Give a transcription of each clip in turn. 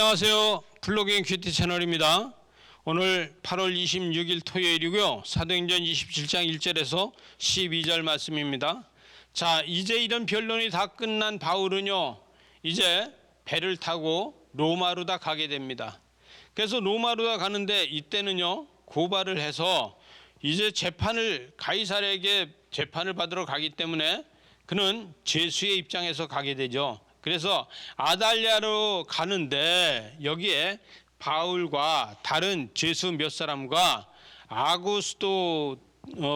안녕하세요. 블로깅 큐티 채널입니다. 오늘 8월 26일 토요일이고요. 사도행전 27장 1절에서 12절 말씀입니다. 자, 이제 이런 변론이 다 끝난 바울은요, 이제 배를 타고 로마로 다 가게 됩니다. 그래서 로마로 다 가는데 이때는요, 고발을 해서 이제 가이사르에게 재판을 받으러 가기 때문에 그는 죄수의 입장에서 가게 되죠. 그래서 아달랴로 가는데 여기에 바울과 다른 죄수 몇 사람과 아구스도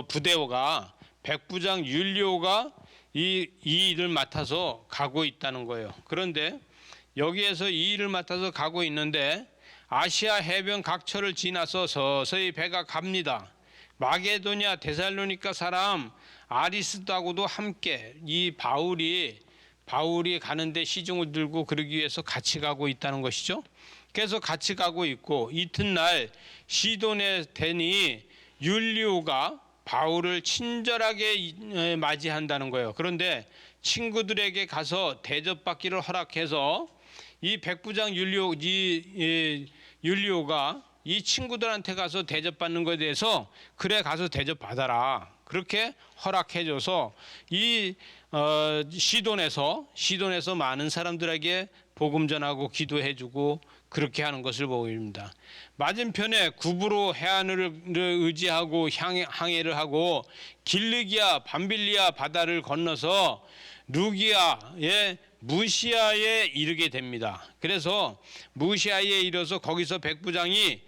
부대오가 백부장 율리오가 이 일을 맡아서 가고 있다는 거예요. 그런데 여기에서 이 일을 맡아서 가고 있는데 아시아 해변 각처를 지나서 서서히 배가 갑니다. 마게도냐 데살로니가 사람 아리스도하고도 함께 이 바울이 가는데 시중을 들고 그러기 위해서 같이 가고 있다는 것이죠. 그래서 같이 가고 있고 이튿날 시돈에 대니 율리오가 바울을 친절하게 맞이한다는 거예요. 그런데 친구들에게 가서 대접받기를 허락해서 이 백부장 율리오가 이 친구들한테 가서 대접받는 것에 대해서 그래 가서 대접받아라. 그렇게 허락해줘서 이 시돈에서 많은 사람들에게 복음 전하고 기도해주고 그렇게 하는 것을 보입니다. 맞은편에 구브로 해안을 의지하고 항해를 하고 길르기아 밤빌리아 바다를 건너서 루기아의 무시아에 이르게 됩니다. 그래서 무시아에 이르러서 거기서 백부장이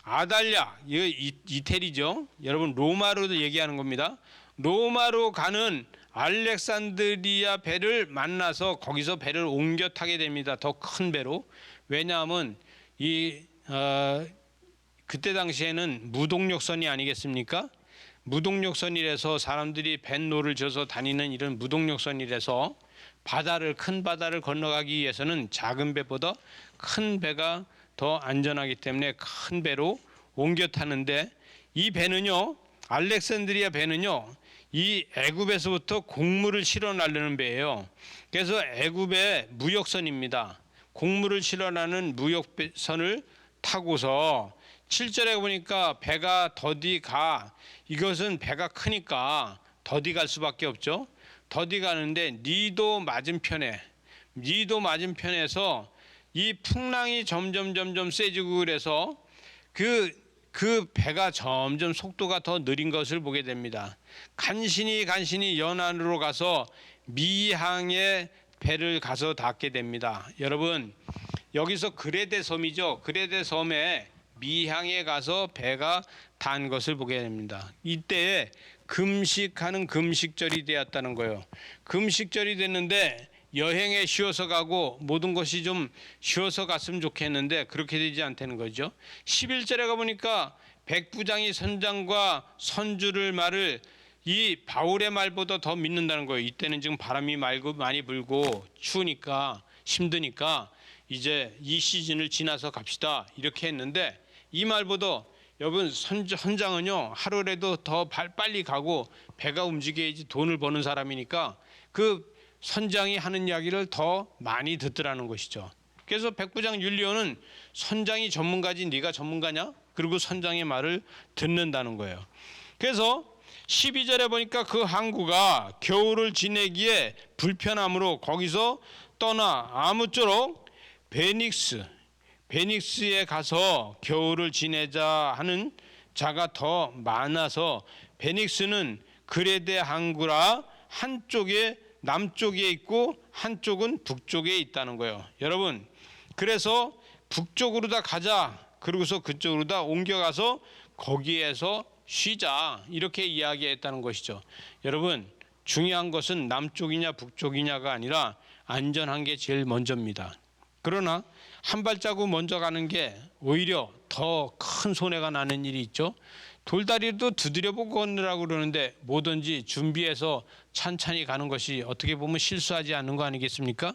아달랴 이태리죠. 여러분 로마로 얘기하는 겁니다. 로마로 가는 알렉산드리아 배를 만나서 거기서 배를 옮겨 타게 됩니다. 더 큰 배로. 왜냐하면 그때 당시에는 무동력선이 아니겠습니까? 무동력선이라서 사람들이 뱃노를 져서 다니는 이런 무동력선이라서 큰 바다를 건너가기 위해서는 작은 배보다 큰 배가 더 안전하기 때문에 큰 배로 옮겨 타는데 이 배는요, 알렉산드리아 배는요, 이 애굽에서부터 곡물을 실어 나르는 배예요. 그래서 애굽의 무역선입니다. 곡물을 실어 나르는 무역선을 타고서 7절에 보니까 배가 더디 가. 이것은 배가 크니까 더디 갈 수밖에 없죠. 더디 가는데 니도 맞은편에서 이 풍랑이 점점 세지고 그래서 그 배가 점점 속도가 더 느린 것을 보게 됩니다. 간신히 연안으로 가서 미항의 배를 가서 닿게 됩니다. 여러분, 여기서 그레데 섬이죠. 그레데 섬에 미항에 가서 배가 닿은 것을 보게 됩니다. 이때에 금식하는 금식절이 되었다는 거예요. 금식절이 됐는데 여행에 쉬어서 가고 모든 것이 좀 쉬어서 갔으면 좋겠는데 그렇게 되지 않다는 거죠. 11절에 가보니까 백부장이 선장과 선주를 말을 이 바울의 말보다 더 믿는다는 거예요. 이때는 지금 바람이 많이 불고 추우니까 힘드니까 이제 이 시즌을 지나서 갑시다 이렇게 했는데 이 말보다 여러분 선장은요 하루라도 더 빨리 가고 배가 움직여야지 돈을 버는 사람이니까 그 선장이 하는 이야기를 더 많이 듣더라는 것이죠. 그래서 백부장 율리오는 선장이 전문가지 네가 전문가냐? 그리고 선장의 말을 듣는다는 거예요. 그래서 12절에 보니까 그 항구가 겨울을 지내기에 불편함으로 거기서 떠나 아무쪼록 베닉스에 가서 겨울을 지내자 하는 자가 더 많아서 베닉스는 그레데 항구라 한쪽에 남쪽에 있고 한쪽은 북쪽에 있다는 거예요. 여러분, 그래서 북쪽으로 다 가자. 그러고서 그쪽으로 다 옮겨가서 거기에서 쉬자. 이렇게 이야기했다는 것이죠. 여러분, 중요한 것은 남쪽이냐 북쪽이냐가 아니라 안전한 게 제일 먼저입니다. 그러나 한 발자국 먼저 가는 게 오히려 더 큰 손해가 나는 일이 있죠. 돌다리도 두드려보고 걷느라고 그러는데 뭐든지 준비해서 찬찬히 가는 것이 어떻게 보면 실수하지 않는 거 아니겠습니까?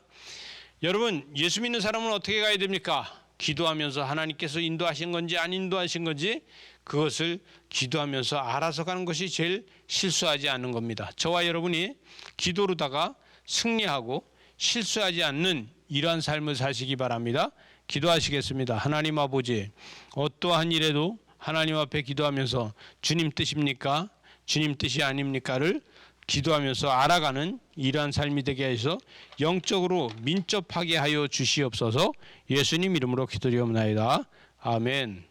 여러분, 예수 믿는 사람은 어떻게 가야 됩니까? 기도하면서 하나님께서 인도하신 건지 안 인도하신 건지 그것을 기도하면서 알아서 가는 것이 제일 실수하지 않는 겁니다. 저와 여러분이 기도로다가 승리하고 실수하지 않는 이러한 삶을 사시기 바랍니다. 기도하시겠습니다. 하나님 아버지, 어떠한 일에도 하나님 앞에 기도하면서 주님 뜻입니까? 주님 뜻이 아닙니까를 기도하면서 알아가는 이러한 삶이 되게 해서 영적으로 민첩하게 하여 주시옵소서. 예수님 이름으로 기도드리옵나이다. 아멘.